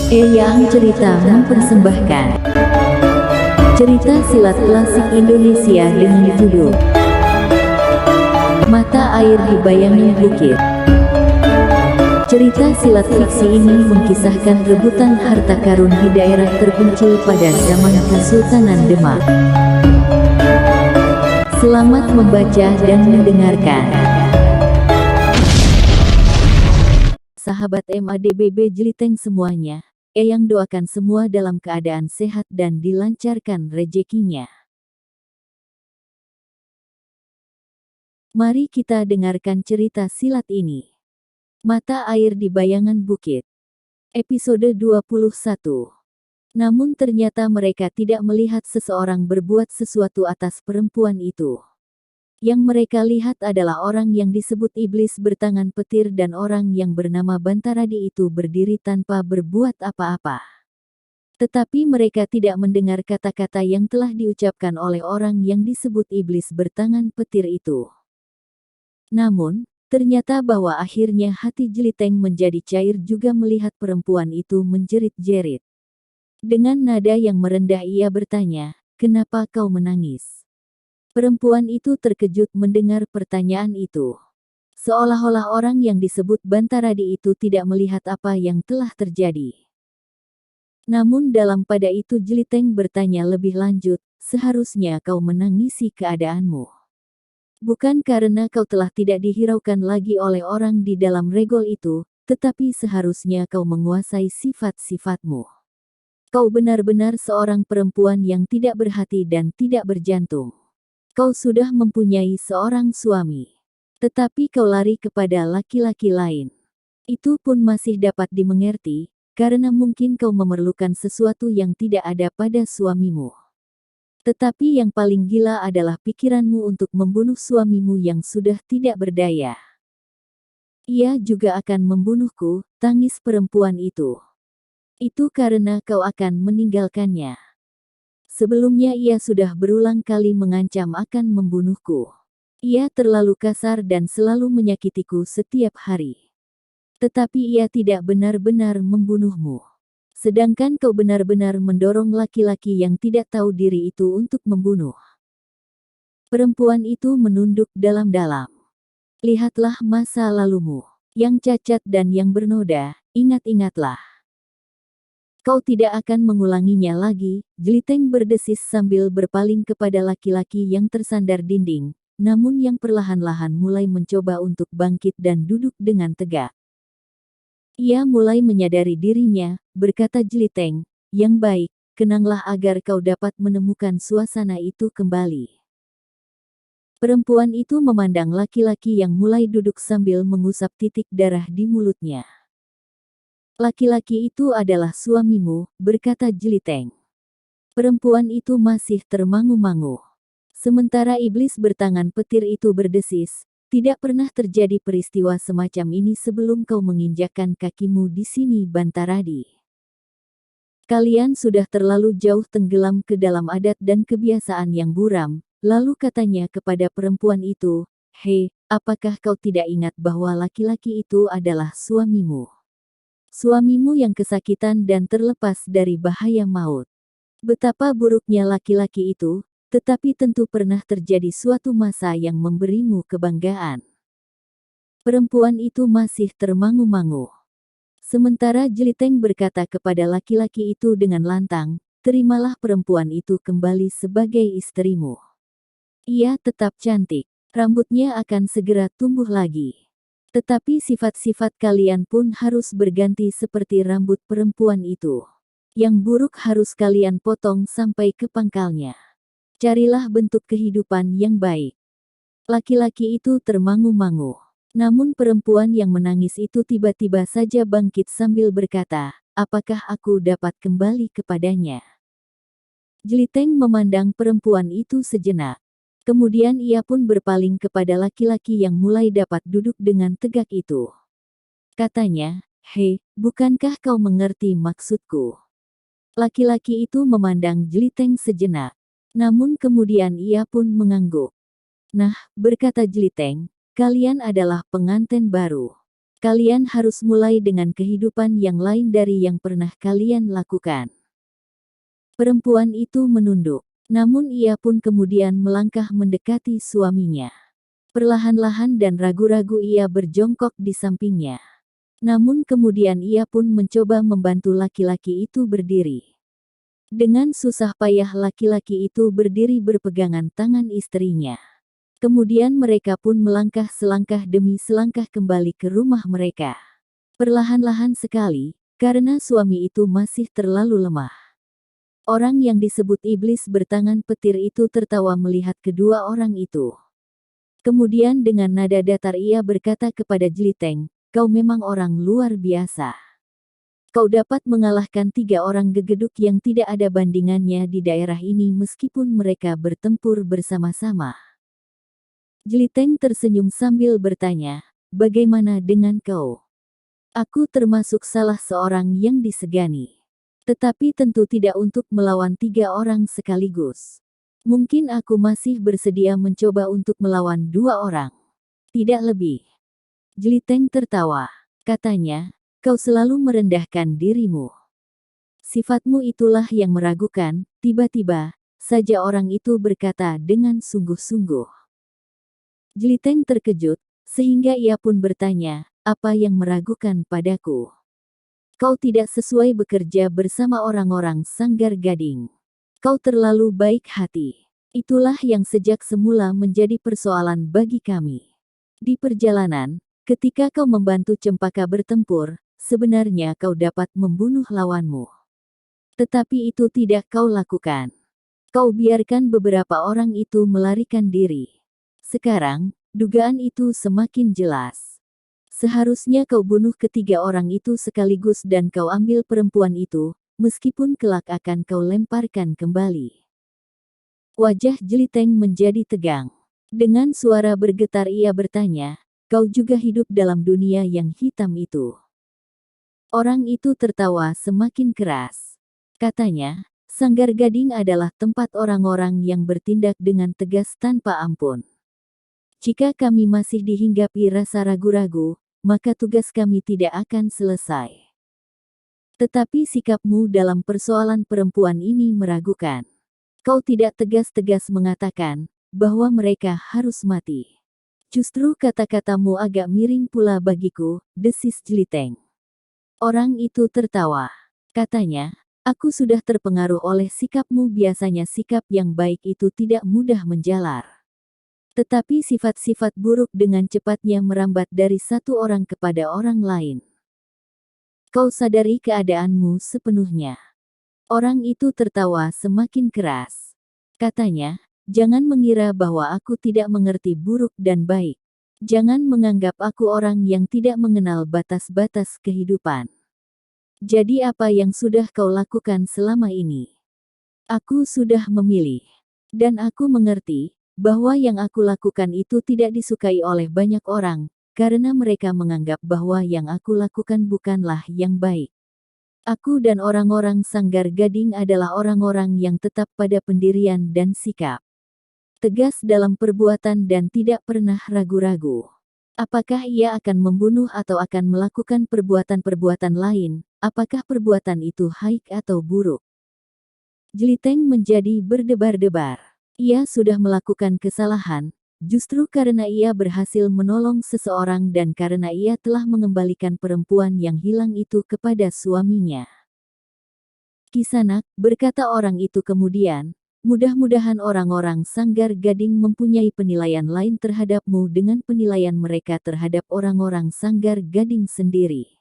Eyang Cerita mempersembahkan cerita silat klasik Indonesia dengan judul Mata Air di Bayangan Bukit. Cerita silat fiksi ini mengisahkan rebutan harta karun di daerah terpencil pada zaman Kesultanan Demak. Selamat membaca dan mendengarkan. Sahabat MADBB Jeliteng semuanya, Eyang doakan semua dalam keadaan sehat dan dilancarkan rezekinya. Mari kita dengarkan cerita silat ini. Mata Air di Bayangan Bukit. Episode 21. Namun ternyata mereka tidak melihat seseorang berbuat sesuatu atas perempuan itu. Yang mereka lihat adalah orang yang disebut iblis bertangan petir dan orang yang bernama Bantaradi itu berdiri tanpa berbuat apa-apa. Tetapi mereka tidak mendengar kata-kata yang telah diucapkan oleh orang yang disebut iblis bertangan petir itu. Namun, ternyata bahwa akhirnya hati Jeliteng menjadi cair juga melihat perempuan itu menjerit-jerit. Dengan nada yang merendah ia bertanya, "Kenapa kau menangis?" Perempuan itu terkejut mendengar pertanyaan itu. Seolah-olah orang yang disebut Bantaradi itu tidak melihat apa yang telah terjadi. Namun dalam pada itu Jeliteng bertanya lebih lanjut, "Seharusnya kau menangisi keadaanmu. Bukan karena kau telah tidak dihiraukan lagi oleh orang di dalam regol itu, tetapi seharusnya kau menguasai sifat-sifatmu. Kau benar-benar seorang perempuan yang tidak berhati dan tidak berjantung. Kau sudah mempunyai seorang suami. Tetapi kau lari kepada laki-laki lain. Itu pun masih dapat dimengerti, karena mungkin kau memerlukan sesuatu yang tidak ada pada suamimu. Tetapi yang paling gila adalah pikiranmu untuk membunuh suamimu yang sudah tidak berdaya. Ia juga akan membunuhku," tangis perempuan itu. "Itu karena kau akan meninggalkannya. Sebelumnya ia sudah berulang kali mengancam akan membunuhku. Ia terlalu kasar dan selalu menyakitiku setiap hari. Tetapi ia tidak benar-benar membunuhmu. Sedangkan kau benar-benar mendorong laki-laki yang tidak tahu diri itu untuk membunuh." Perempuan itu menunduk dalam-dalam. "Lihatlah masa lalumu, yang cacat dan yang bernoda, ingat-ingatlah. Kau tidak akan mengulanginya lagi," Jeliteng berdesis sambil berpaling kepada laki-laki yang tersandar dinding, namun yang perlahan-lahan mulai mencoba untuk bangkit dan duduk dengan tegak. Ia mulai menyadari dirinya, berkata Jeliteng, "Yang baik, kenanglah agar kau dapat menemukan suasana itu kembali." Perempuan itu memandang laki-laki yang mulai duduk sambil mengusap titik darah di mulutnya. "Laki-laki itu adalah suamimu," berkata Jeliteng. Perempuan itu masih termangu-mangu. Sementara iblis bertangan petir itu berdesis, "Tidak pernah terjadi peristiwa semacam ini sebelum kau menginjakkan kakimu di sini, Bantaradi. Kalian sudah terlalu jauh tenggelam ke dalam adat dan kebiasaan yang buram." Lalu katanya kepada perempuan itu, "Hei, apakah kau tidak ingat bahwa laki-laki itu adalah suamimu? Suamimu yang kesakitan dan terlepas dari bahaya maut. Betapa buruknya laki-laki itu, tetapi tentu pernah terjadi suatu masa yang memberimu kebanggaan." Perempuan itu masih termangu-mangu. Sementara Jeliteng berkata kepada laki-laki itu dengan lantang, "Terimalah perempuan itu kembali sebagai istrimu. Ia tetap cantik. Rambutnya akan segera tumbuh lagi. Tetapi sifat-sifat kalian pun harus berganti seperti rambut perempuan itu. Yang buruk harus kalian potong sampai ke pangkalnya. Carilah bentuk kehidupan yang baik." Laki-laki itu termangu-mangu. Namun perempuan yang menangis itu tiba-tiba saja bangkit sambil berkata, "Apakah aku dapat kembali kepadanya?" Jeliteng memandang perempuan itu sejenak. Kemudian ia pun berpaling kepada laki-laki yang mulai dapat duduk dengan tegak itu. Katanya, "Hei, bukankah kau mengerti maksudku?" Laki-laki itu memandang Jeliteng sejenak. Namun kemudian ia pun mengangguk. "Nah," berkata Jeliteng, "kalian adalah pengantin baru. Kalian harus mulai dengan kehidupan yang lain dari yang pernah kalian lakukan. Perempuan itu menunduk, namun ia pun kemudian melangkah mendekati suaminya. Perlahan-lahan dan ragu-ragu ia berjongkok di sampingnya. Namun kemudian ia pun mencoba membantu laki-laki itu berdiri. Dengan susah payah laki-laki itu berdiri berpegangan tangan istrinya. Kemudian mereka pun melangkah selangkah demi selangkah kembali ke rumah mereka. Perlahan-lahan sekali, karena suami itu masih terlalu lemah. Orang yang disebut iblis bertangan petir itu tertawa melihat kedua orang itu. Kemudian dengan nada datar ia berkata kepada Jeliteng, "Kau memang orang luar biasa. Kau dapat mengalahkan 3 orang gegeduk yang tidak ada bandingannya di daerah ini meskipun mereka bertempur bersama-sama." Jeliteng tersenyum sambil bertanya, "Bagaimana dengan kau?" "Aku termasuk salah seorang yang disegani. Tetapi tentu tidak untuk melawan 3 orang sekaligus. Mungkin aku masih bersedia mencoba untuk melawan 2 orang. Tidak lebih." Jeliteng tertawa. Katanya, "Kau selalu merendahkan dirimu. Sifatmu itulah yang meragukan." Tiba-tiba saja orang itu berkata dengan sungguh-sungguh. Jeliteng terkejut, sehingga ia pun bertanya, "Apa yang meragukan padaku? Kau tidak sesuai bekerja bersama orang-orang Sanggar Gading. Kau terlalu baik hati. Itulah yang sejak semula menjadi persoalan bagi kami. Di perjalanan, ketika kau membantu Cempaka bertempur, sebenarnya kau dapat membunuh lawanmu. Tetapi itu tidak kau lakukan. Kau biarkan beberapa orang itu melarikan diri. Sekarang, dugaan itu semakin jelas. Seharusnya kau bunuh ketiga orang itu sekaligus dan kau ambil perempuan itu, meskipun kelak akan kau lemparkan kembali." Wajah Jeliteng menjadi tegang. Dengan suara bergetar ia bertanya, "Kau juga hidup dalam dunia yang hitam itu?" Orang itu tertawa semakin keras. Katanya, Sanggar Gading adalah tempat orang-orang yang bertindak dengan tegas tanpa ampun. Jika kami masih dihinggapi rasa ragu-ragu, maka tugas kami tidak akan selesai. Tetapi sikapmu dalam persoalan perempuan ini meragukan. Kau tidak tegas-tegas mengatakan bahwa mereka harus mati. Justru kata-katamu agak miring pula bagiku, desis Jeliteng. Orang itu tertawa. Katanya, "Aku sudah terpengaruh oleh sikapmu. Biasanya sikap yang baik itu tidak mudah menjalar. Tetapi sifat-sifat buruk dengan cepatnya merambat dari satu orang kepada orang lain. Kau sadari keadaanmu sepenuhnya." Orang itu tertawa semakin keras. Katanya, "Jangan mengira bahwa aku tidak mengerti buruk dan baik. Jangan menganggap aku orang yang tidak mengenal batas-batas kehidupan. Jadi apa yang sudah kau lakukan selama ini? Aku sudah memilih. Dan aku mengerti bahwa yang aku lakukan itu tidak disukai oleh banyak orang, karena mereka menganggap bahwa yang aku lakukan bukanlah yang baik. Aku dan orang-orang Sanggar Gading adalah orang-orang yang tetap pada pendirian dan sikap. Tegas dalam perbuatan dan tidak pernah ragu-ragu. Apakah ia akan membunuh atau akan melakukan perbuatan-perbuatan lain, apakah perbuatan itu baik atau buruk?" Jeliteng menjadi berdebar-debar. Ia sudah melakukan kesalahan, justru karena ia berhasil menolong seseorang dan karena ia telah mengembalikan perempuan yang hilang itu kepada suaminya. "Kisanak," berkata orang itu kemudian, "mudah-mudahan orang-orang Sanggar Gading mempunyai penilaian lain terhadapmu dengan penilaian mereka terhadap orang-orang Sanggar Gading sendiri.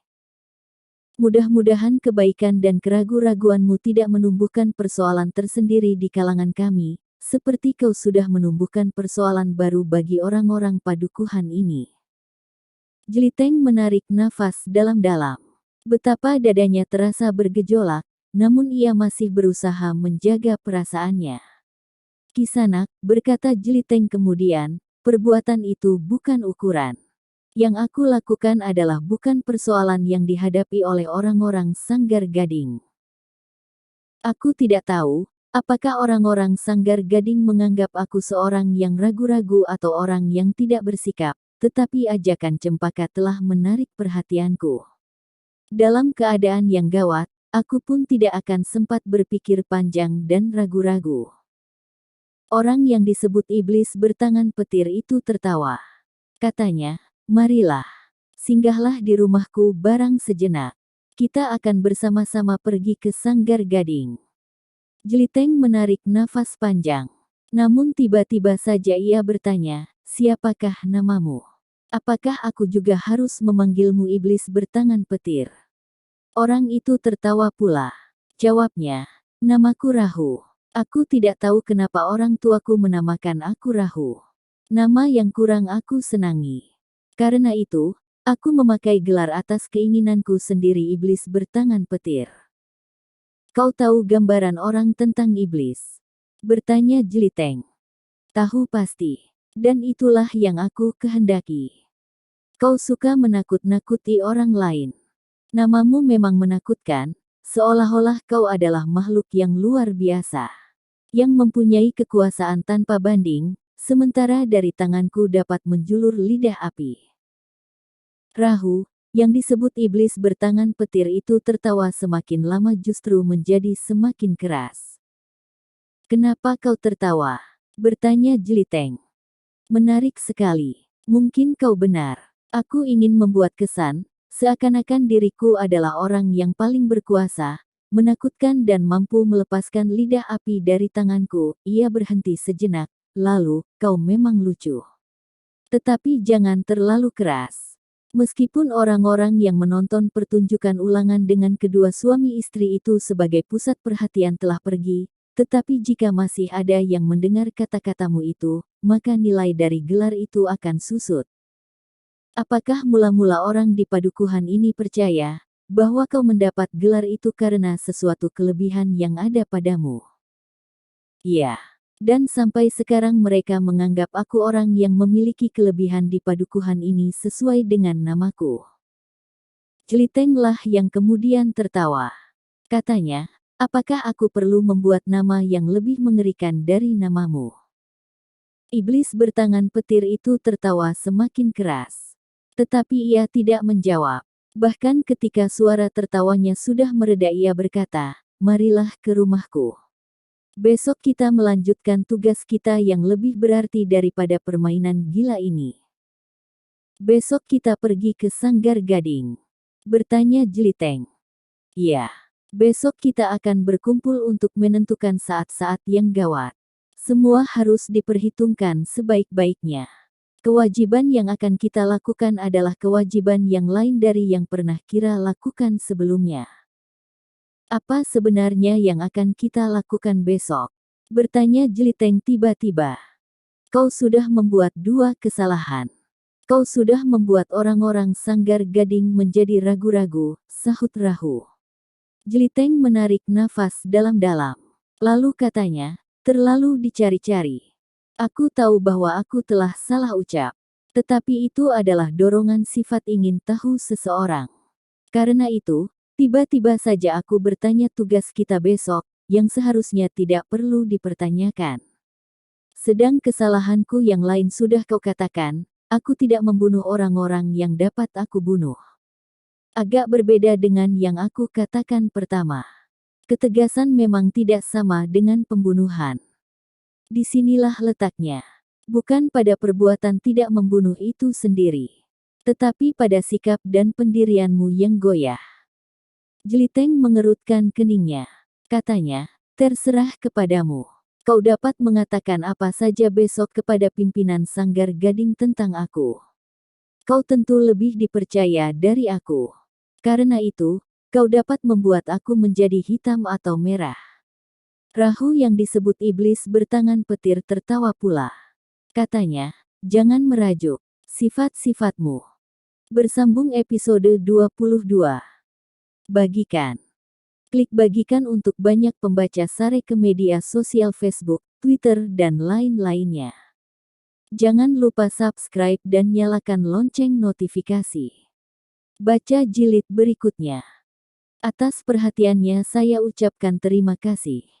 Mudah-mudahan kebaikan dan keragu-raguanmu tidak menumbuhkan persoalan tersendiri di kalangan kami, seperti kau sudah menumbuhkan persoalan baru bagi orang-orang padukuhan ini." Jeliteng menarik nafas dalam-dalam. Betapa dadanya terasa bergejolak, namun ia masih berusaha menjaga perasaannya. "Kisanak," berkata Jeliteng kemudian, "perbuatan itu bukan ukuran. Yang aku lakukan adalah bukan persoalan yang dihadapi oleh orang-orang Sanggar Gading. Aku tidak tahu, apakah orang-orang Sanggar Gading menganggap aku seorang yang ragu-ragu atau orang yang tidak bersikap, tetapi ajakan cempaka telah menarik perhatianku. Dalam keadaan yang gawat, aku pun tidak akan sempat berpikir panjang dan ragu-ragu. Orang yang disebut iblis bertangan petir itu tertawa. Katanya, marilah, singgahlah di rumahku barang sejenak. Kita akan bersama-sama pergi ke Sanggar Gading. Jeliteng menarik nafas panjang. Namun tiba-tiba saja ia bertanya, siapakah namamu? Apakah aku juga harus memanggilmu iblis bertangan petir? Orang itu tertawa pula. Jawabnya, namaku Rahu. Aku tidak tahu kenapa orang tuaku menamakan aku Rahu. Nama yang kurang aku senangi. Karena itu, aku memakai gelar atas keinginanku sendiri iblis bertangan petir. Kau tahu gambaran orang tentang iblis? Bertanya Jeliteng. Tahu pasti. Dan itulah yang aku kehendaki. Kau suka menakut-nakuti orang lain. Namamu memang menakutkan, seolah-olah kau adalah makhluk yang luar biasa. Yang mempunyai kekuasaan tanpa banding, sementara dari tanganku dapat menjulur lidah api. Rahu, yang disebut iblis bertangan petir itu tertawa semakin lama justru menjadi semakin keras. Kenapa kau tertawa? Bertanya Jeliteng. Menarik sekali. Mungkin kau benar. Aku ingin membuat kesan, seakan-akan diriku adalah orang yang paling berkuasa, menakutkan dan mampu melepaskan lidah api dari tanganku. Ia berhenti sejenak, lalu, kau memang lucu. Tetapi jangan terlalu keras. Meskipun orang-orang yang menonton pertunjukan ulangan dengan kedua suami istri itu sebagai pusat perhatian telah pergi, tetapi jika masih ada yang mendengar kata-katamu itu, maka nilai dari gelar itu akan susut. Apakah mula-mula orang di padukuhan ini percaya bahwa kau mendapat gelar itu karena sesuatu kelebihan yang ada padamu? Iya. Dan sampai sekarang mereka menganggap aku orang yang memiliki kelebihan di padukuhan ini sesuai dengan namaku. Jelitenglah yang kemudian tertawa. Katanya, apakah aku perlu membuat nama yang lebih mengerikan dari namamu? Iblis bertangan petir itu tertawa semakin keras. Tetapi ia tidak menjawab. Bahkan ketika suara tertawanya sudah mereda ia berkata, marilah ke rumahku. Besok kita melanjutkan tugas kita yang lebih berarti daripada permainan gila ini. Besok kita pergi ke Sanggar Gading. Bertanya Jeliteng. Iya. Besok kita akan berkumpul untuk menentukan saat-saat yang gawat. Semua harus diperhitungkan sebaik-baiknya. Kewajiban yang akan kita lakukan adalah kewajiban yang lain dari yang pernah kita lakukan sebelumnya. Apa sebenarnya yang akan kita lakukan besok? Bertanya Jeliteng tiba-tiba. Kau sudah membuat dua kesalahan. Kau sudah membuat orang-orang Sanggar Gading menjadi ragu-ragu, sahut Rahu. Jeliteng menarik nafas dalam-dalam. Lalu katanya, terlalu dicari-cari. Aku tahu bahwa aku telah salah ucap. Tetapi itu adalah dorongan sifat ingin tahu seseorang. Karena itu, tiba-tiba saja aku bertanya tugas kita besok, yang seharusnya tidak perlu dipertanyakan. Sedang kesalahanku yang lain sudah kau katakan, aku tidak membunuh orang-orang yang dapat aku bunuh. Agak berbeda dengan yang aku katakan pertama. Ketegasan memang tidak sama dengan pembunuhan. Disinilah letaknya. Bukan pada perbuatan tidak membunuh itu sendiri. Tetapi pada sikap dan pendirianmu yang goyah. Jeliteng mengerutkan keningnya. Katanya, terserah kepadamu. Kau dapat mengatakan apa saja besok kepada pimpinan Sanggar Gading tentang aku. Kau tentu lebih dipercaya dari aku. Karena itu, kau dapat membuat aku menjadi hitam atau merah. Rahu yang disebut iblis bertangan petir tertawa pula. Katanya, jangan merajuk. Sifat-sifatmu. Bersambung episode 22. Bagikan. Klik bagikan untuk banyak pembaca Sare ke media sosial Facebook, Twitter, dan lain-lainnya. Jangan lupa subscribe dan nyalakan lonceng notifikasi. Baca jilid berikutnya. Atas perhatiannya saya ucapkan terima kasih.